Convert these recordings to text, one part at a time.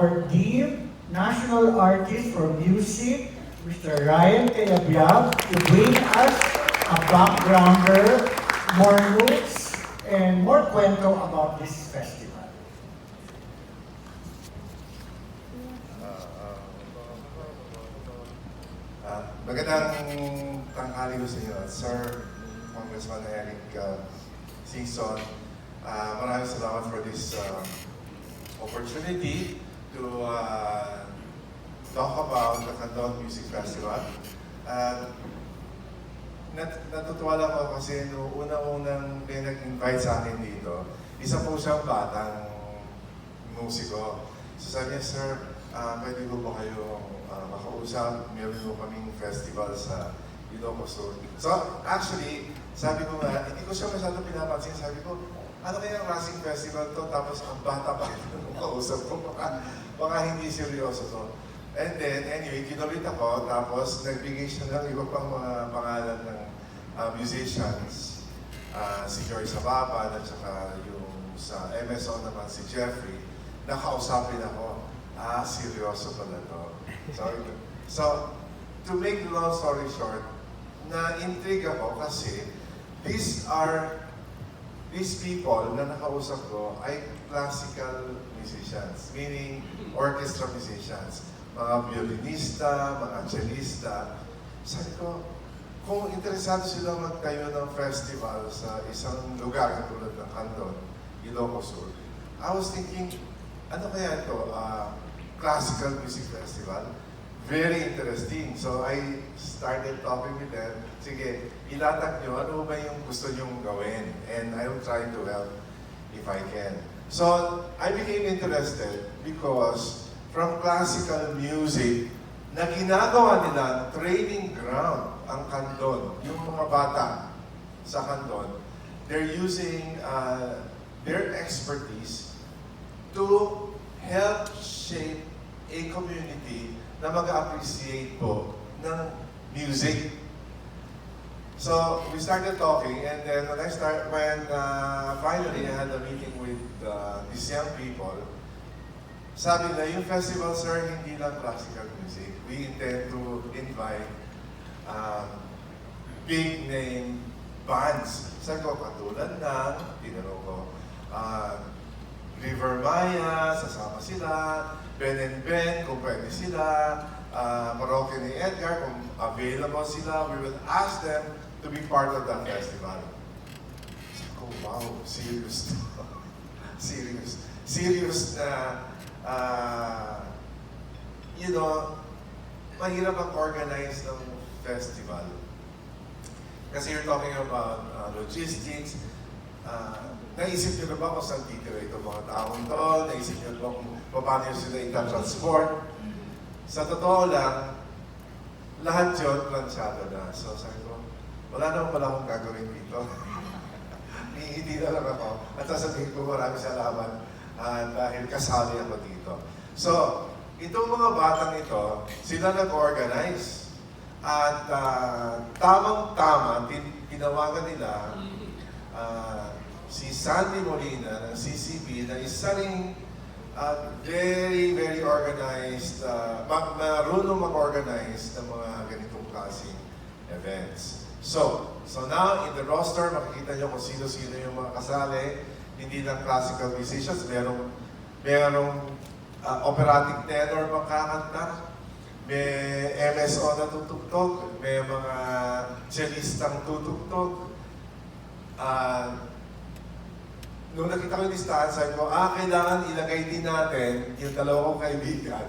our deep national artist for music, Mr. Cayabyab, to bring us a backgrounder, more notes, and more kwento about this festival. Magandang tanghali ko sa inyo, Sir Congressman Eric Singson. Maraming salamat for this opportunity to talk about the Candon Music Festival. Natutuwa lang ako kasi noong una-unang may nag-invite sa akin dito, isa po siyang batang musiko. So sabi niya, Sir, pwede ko ba kayo makausap? Meron mo kaming festival sa Ilocos Sur. So actually, sabi ko nga, hindi ko siya masyadong pinapansin. Sabi ko, ano kaya ang klaseng festival to? Tapos ang bata pa nung kausap ko, baka hindi seryoso to. And then, anyway, kinulit ako, tapos nagbigay siya ng iba pang mga pangalan ng musicians. Si Joy Sabapan at saka yung sa MSO naman si Jeffrey. Nakausapin ako, seryoso pala to. So, to make the long story short, na-intrigue ako kasi these people na nakausap ko ay classical musicians, meaning orchestra musicians, mga violinista, mga cellista. Sabi ko, kung interesado sila magtayo ng festival sa isang lugar katulad ng Candon, Ilocos Sur, I was thinking, ano kaya ito? Classical music festival? Very interesting. So I started talking with them. Sige, ilatag nyo, ano ba yung gusto nyong gawin? And I will try to help if I can. So I became interested because from classical music, na ginagawa nila training ground ang Candon, yung mga bata sa Candon, they're using their expertise to help shape a community na mag-appreciate po ng music. So we started talking, and then when finally I had a meeting with these young people, sabi na yung festival, sir, hindi lang classical music. We intend to invite big name bands. Sabi ko, katulad ng, tinanong ko, River Maya, sasama sila, Ben and Ben, kung pwede sila, Parokya ni Edgar, kung available sila, we will ask them to be part of that festival. Sabi ko, wow, serious. Serious na, mahirap mag-organize ng festival. Kasi you're talking about logistics. Naisip nyo na ba kung saan titira itong mga taong to? Naisip nyo na ba kung paano sila ita-transport? Sa totoo lang, lahat yun plansyado na. So sabi ko, wala naman pala akong gagawin dito. Hindi na lang ako. At sasabihin ko maraming salamat dahil kasali ako dito. So, itong mga batang ito, sila nag-organize. At tamang-tama, tinawagan nila si Sandy Molina ng CCB na isa ring very, very organized, marunong mag-organize ng mga ganitong klaseng events. So now in the roster, makikita nyo kung sino-sino yung mga kasali. Hindi lang classical musicians, merong operatic tenor magkakanta, may MSO na tutugtog, may mga cellistang tutugtog. Nung nakita ko yung listahan, sabi ko, kailangan ilagay din natin yung dalawang kaibigan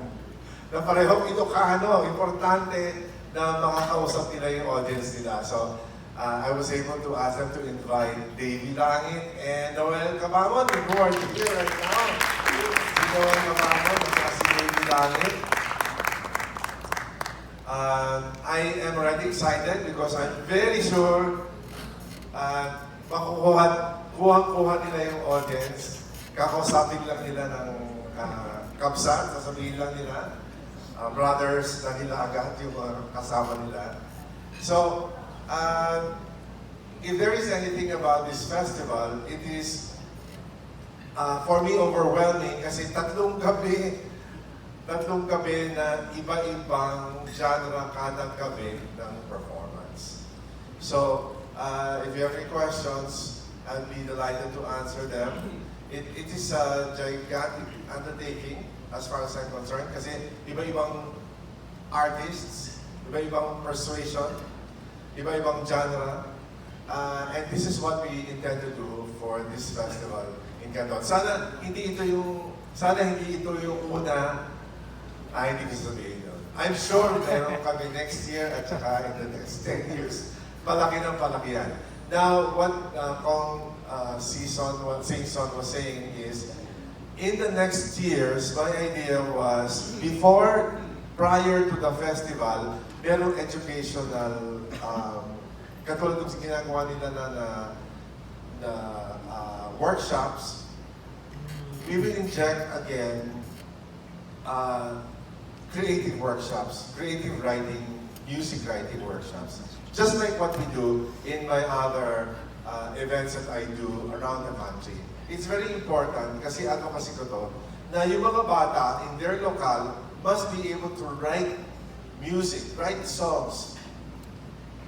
na parehong Ilocano. Importante na makakausap nila yung audience nila. So, I was able to ask them to invite Davey Langit and Noel Cabamon, who are here right now. Si Noel Cabamon, si Davey Langit. I am already excited because I'm very sure kuha nila yung audience. Kakausapin lang nila ng kapsat, sasabihin lang nila. Brothers na nila agad yung kasama nila. So, if there is anything about this festival, it is for me overwhelming kasi 3 gabi tatlong gabi na iba-ibang genre kada gabi ng performance. So, if you have any questions, I'll be delighted to answer them. It is a gigantic undertaking as far as I'm concerned kasi iba-ibang artists, iba-ibang persuasion, iba-ibang genre. And this is what we intend to do for this festival in Candon. Sana hindi ito yung una, hindi ko sabihin yun. I'm sure meron kami next year at saka in the next 10 years. Palaki ng palaki yan. Now, what Cong Singson was saying is, in the next years, my idea was, prior to the festival, merong educational, katulad ng ginagawa nila na workshops, we will inject again creative workshops, creative writing, music writing workshops. Just like what we do in my other events that I do around the country. It's very important kasi advocacy ko to, na yung mga bata in their local must be able to write music, write songs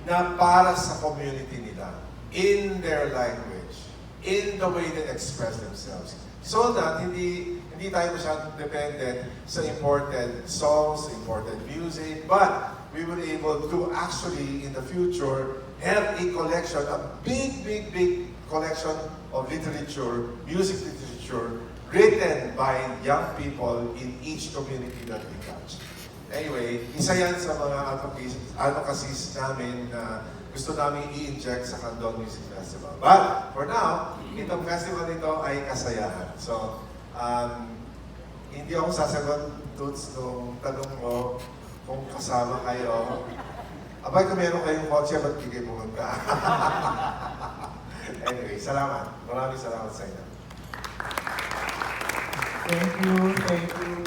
na para sa community nila, in their language, in the way they express themselves. So that hindi tayo masyadong dependent sa imported songs, imported music, but we were able to actually, in the future, have a collection, a big collection of literature, music literature, written by young people in each community that we touch. Anyway, isa yan sa mga advocacies namin na gusto namin i-inject sa Candon Music Festival. But, for now, itong festival nito ay kasayahan. So, hindi ako sasagot, Toots, nung tanong mo kung kasama kayo. Abay, kung meron kayong kotse, ba't di kayo pumunta? Anyway, salamat. Maraming salamat sa inyo. Thank you, thank you.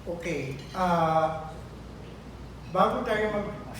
Okay, bago tayo